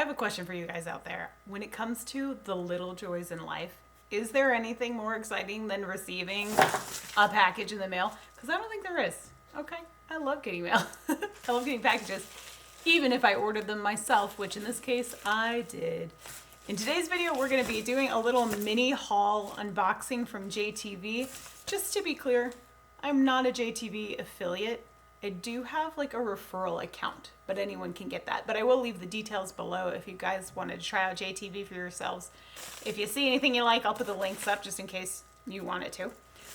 have a question for you guys out there. When it comes to the little joys in life, is there anything more exciting than receiving a package in the mail? Because I don't think there is. Okay, I love getting mail. I love getting packages, even if I ordered them myself, which in this case I did. In today's video, we're going to be doing a little mini haul unboxing from JTV. Just to be clear, I'm not a JTV affiliate. I do have like a referral account, but anyone can get that. But I will leave the details below if you guys wanted to try out JTV for yourselves. If you see anything you like, I'll put the links up just in case you wanted to.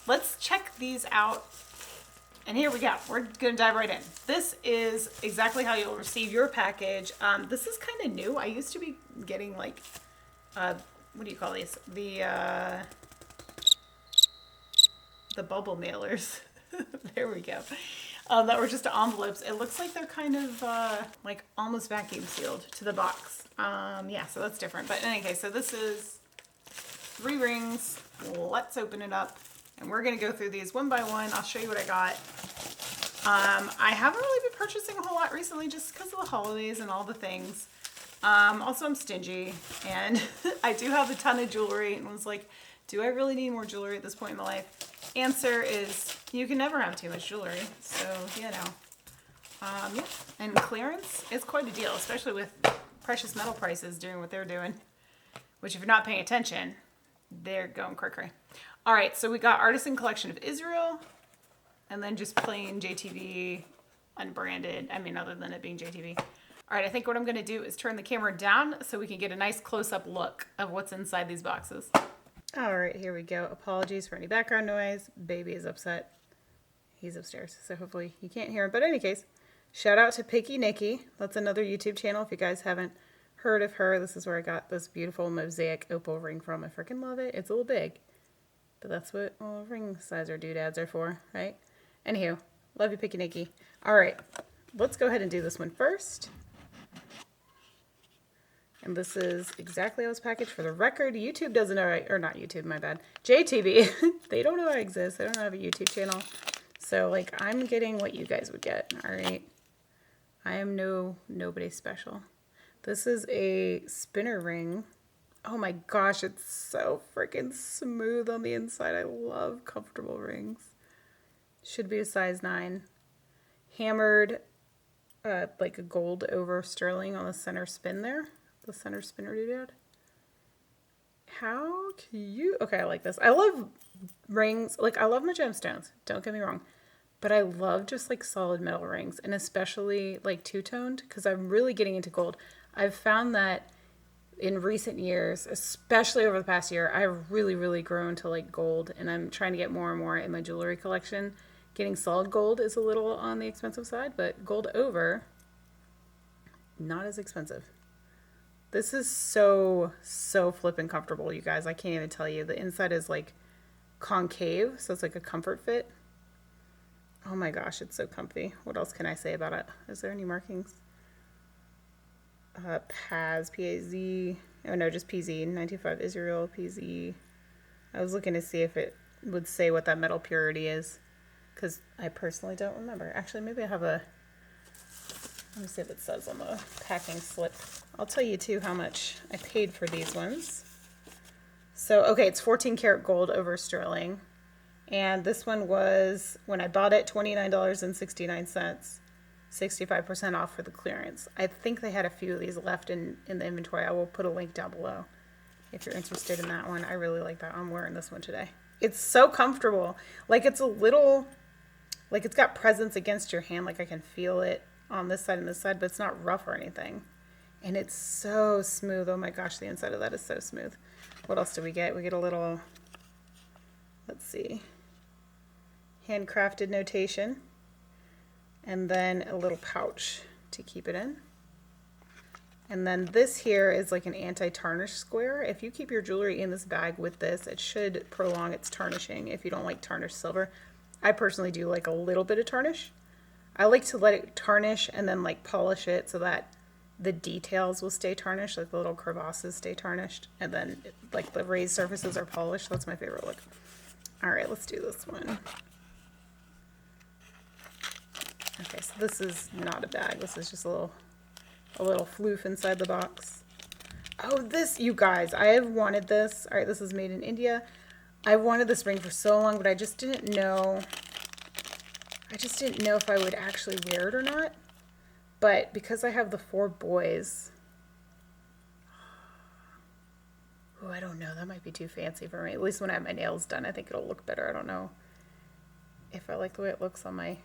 Let's check these out. And here we go. We're going to dive right in. This is exactly how you'll receive your package. This is kind of new. I used to be getting like, what do you call these? The bubble mailers. There we go. That were just envelopes. It looks like they're kind of like almost vacuum sealed to the box. Yeah, so that's different. But in any case, so this is 3 rings. Let's open it up. And we're going to go through these one by one. I'll show you what I got. I haven't really been purchasing a whole lot recently just because of the holidays and all the things. Also, I'm stingy. And I do have a ton of jewelry. And was like, do I really need more jewelry at this point in my life? Answer is, you can never have too much jewelry. So, you know. Yeah. And clearance is quite a deal, especially with precious metal prices doing what they're doing. Which, if you're not paying attention, they're going cray-cray. All right, so we got Artisan Collection of Israel, and then just plain JTV, unbranded. I mean, other than it being JTV. All right, I think what I'm going to do is turn the camera down so we can get a nice close-up look of what's inside these boxes. All right, here we go. Apologies for any background noise. Baby is upset. He's upstairs, so hopefully you can't hear him. But in any case, shout out to Picky Nikki. That's another YouTube channel if you guys haven't heard of her. This is where I got this beautiful mosaic opal ring from. I freaking love it. It's a little big. But that's what ring sizer doodads are for, right? Anywho, love you, Picky Nikki. All right, let's go ahead and do this one first. And this is exactly how it's packaged. For the record, YouTube doesn't know, or not YouTube, my bad. JTV, they don't know I exist. They don't know I have a YouTube channel. So, like, I'm getting what you guys would get, all right? I am nobody special. This is a spinner ring. Oh my gosh, it's so freaking smooth on the inside. I love comfortable rings. Should be a size 9. Hammered, like a gold over sterling on the center spin there. The center spinner doodad. How cute. Okay, I like this. I love rings. Like, I love my gemstones. Don't get me wrong. But I love just like solid metal rings. And especially like two-toned because I'm really getting into gold. I've found that in recent years, especially over the past year, I've really grown to like gold, and I'm trying to get more and more in my jewelry collection. Getting solid gold is a little on the expensive side, but gold over, not as expensive. This is so flippin' comfortable, you guys. I can't even tell you. The inside is like concave, so it's like a comfort fit. Oh my gosh, it's so comfy. What else can I say about it? Is there any markings? Paz, P-A-Z, oh no, just PZ, 925 Israel, PZ. I was looking to see if it would say what that metal purity is, because I personally don't remember. Actually, maybe I have a, let me see if it says on the packing slip. I'll tell you too how much I paid for these ones. So, okay, it's 14 karat gold over sterling, and this one was, when I bought it, $29.69. 65% off for the clearance. I think they had a few of these left in the inventory. I will put a link down below if you're interested in that one. I really like that. I'm wearing this one today. It's so comfortable. Like, it's a little, like, it's got presence against your hand. Like, I can feel it on this side and this side, but it's not rough or anything. And it's so smooth. Oh my gosh, the inside of that is so smooth. What else do we get? We get a little, let's see, handcrafted notation. And then a little pouch to keep it in. And then this here is like an anti-tarnish square. If you keep your jewelry in this bag with this, it should prolong its tarnishing if you don't like tarnished silver. I personally do like a little bit of tarnish. I like to let it tarnish and then like polish it so that the details will stay tarnished, like the little crevasses stay tarnished, and then like the raised surfaces are polished. That's my favorite look. All right, let's do this one. Okay, so this is not a bag. This is just a little a little floof inside the box. Oh, this, you guys, I have wanted this. All right, this is made in India. I wanted this ring for so long, but I just didn't know. I just didn't know if I would actually wear it or not. But because I have the 4 boys, oh, I don't know. That might be too fancy for me. At least when I have my nails done, I think it'll look better. I don't know if I like the way it looks on my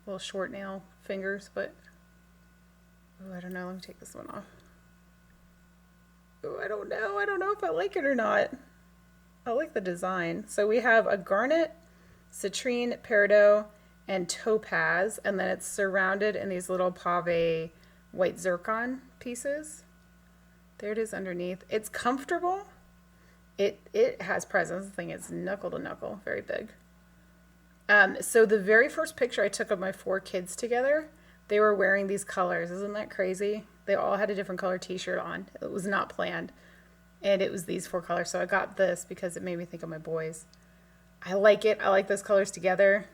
little short nail fingers, but oh, I don't know. Let me take this one off. Oh, I don't know. I don't know if I like it or not. I like the design. So we have a garnet, citrine, peridot, and topaz, and then it's surrounded in these little pave white zircon pieces. There it is underneath. It's comfortable. It has presence. The thing is knuckle to knuckle, very big. So the very first picture I took of my 4 kids together, they were wearing these colors. Isn't that crazy? They all had a different color t-shirt on. It was not planned. And it was these 4 colors. So I got this because it made me think of my boys. I like it. I like those colors together.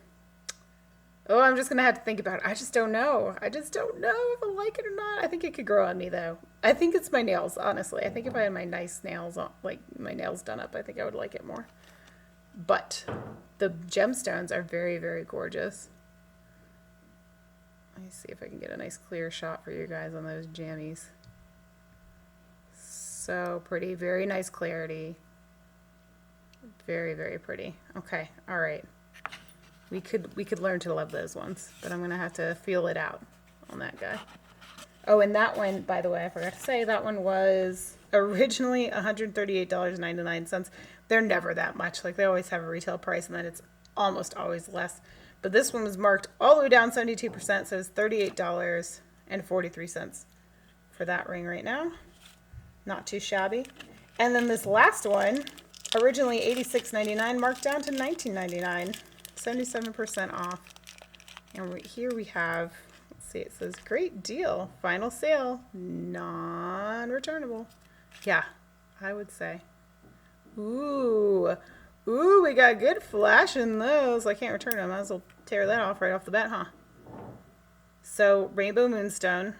Oh, I'm just going to have to think about it. I just don't know. I just don't know if I like it or not. I think it could grow on me, though. I think it's my nails, honestly. I think if I had my nice nails, like my nails done up, I think I would like it more. But the gemstones are very, very gorgeous. Let me see if I can get a nice clear shot for you guys on those jammies. So pretty. Very nice clarity. Very, very pretty. Okay. All right. We could learn to love those ones, but I'm going to have to feel it out on that guy. Oh, and that one, by the way, I forgot to say, that one was originally $138.99. They're never that much. Like, they always have a retail price, and then it's almost always less. But this one was marked all the way down 72%, so it's $38.43 for that ring right now. Not too shabby. And then this last one, originally $86.99, marked down to $19.99. 77% off. And here we have, let's see, it says great deal, final sale, non-returnable. Yeah, I would say. Ooh, we got good flash in those. I can't return them. I might as well tear that off right off the bat, huh? So, Rainbow Moonstone.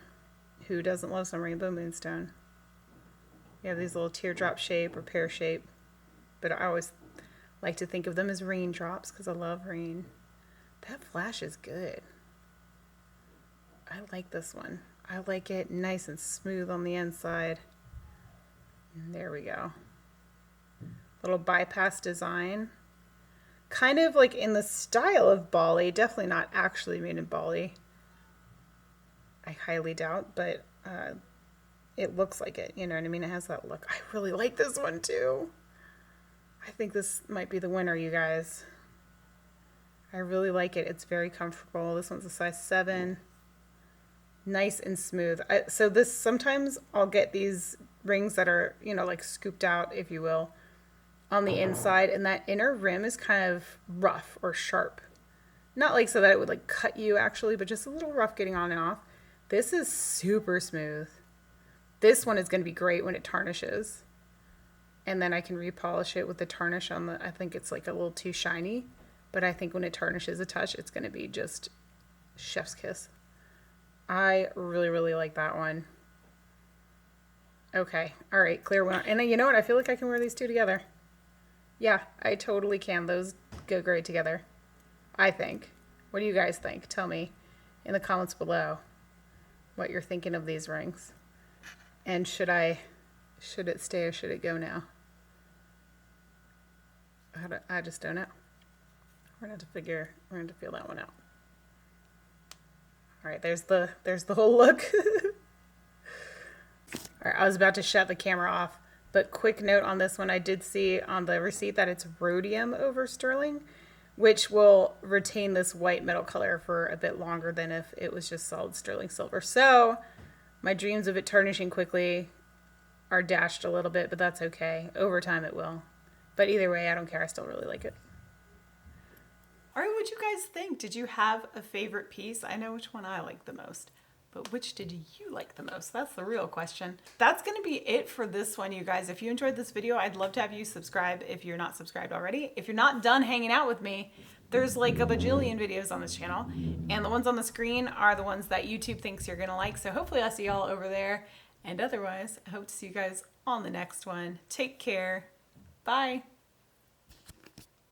Who doesn't love some Rainbow Moonstone? You have these little teardrop shape or pear shape, but I always like to think of them as raindrops because I love rain. That flash is good. I like this one. I like it nice and smooth on the inside. And there we go. Little bypass design. Kind of like in the style of Bali. Definitely not actually made in Bali. I highly doubt, but it looks like it. You know what I mean? It has that look. I really like this one too. I think this might be the winner, you guys. I really like it. It's very comfortable. This one's a size 7. Nice and smooth. So this, sometimes I'll get these rings that are, you know, like scooped out, if you will, on the inside. And that inner rim is kind of rough or sharp. Not like so that it would like cut you actually, but just a little rough getting on and off. This is super smooth. This one is going to be great when it tarnishes. And then I can repolish it with the tarnish on the, I think it's like a little too shiny, but I think when it tarnishes a touch, it's going to be just chef's kiss. I really, really like that one. Okay. All right. Clear one. And then, you know what? I feel like I can wear these 2 together. Yeah, I totally can. Those go great together. I think. What do you guys think? Tell me in the comments below what you're thinking of these rings. And should it stay or should it go now? I just don't know. We're going to feel that one out. All right, there's the whole look. All right, I was about to shut the camera off, but quick note on this one, I did see on the receipt that it's rhodium over sterling, which will retain this white metal color for a bit longer than if it was just solid sterling silver. So my dreams of it tarnishing quickly are dashed a little bit, but that's okay. Over time it will. But either way, I don't care. I still really like it. All right, what'd you guys think? Did you have a favorite piece? I know which one I like the most, but which did you like the most? That's the real question. That's gonna be it for this one, you guys. If you enjoyed this video, I'd love to have you subscribe if you're not subscribed already. If you're not done hanging out with me, there's like a bajillion videos on this channel, and the ones on the screen are the ones that YouTube thinks you're gonna like. So hopefully I'll see y'all over there. And otherwise, I hope to see you guys on the next one. Take care. Bye.